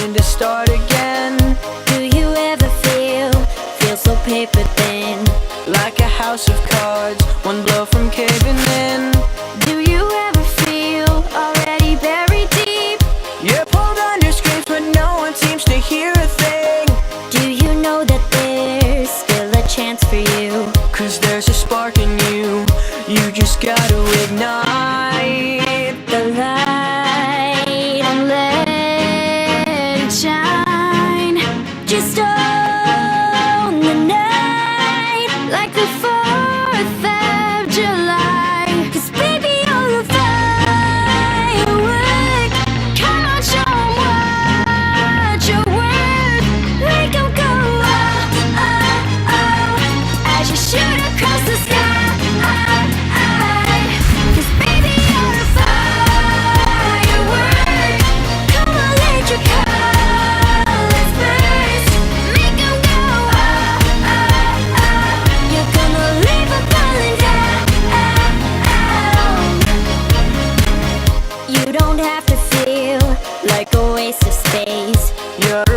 going to start again. Do you ever feel so paper thin? Like a house of cards, one blow from caving in. Do you ever feel already buried deep? You're pulled under screams but no one seems to hear a thing. Do you know that there's still a chance for you? 'Cause there's a spark in you, you just gotta ignite the light and let it shine. Just own the night like the 4th of July. 'Cause baby, you're a firework. Come on, show 'em what you're worth. Make 'em go oh, oh, oh, as you shoot across the sky. You don't have to feel like a waste of space. You're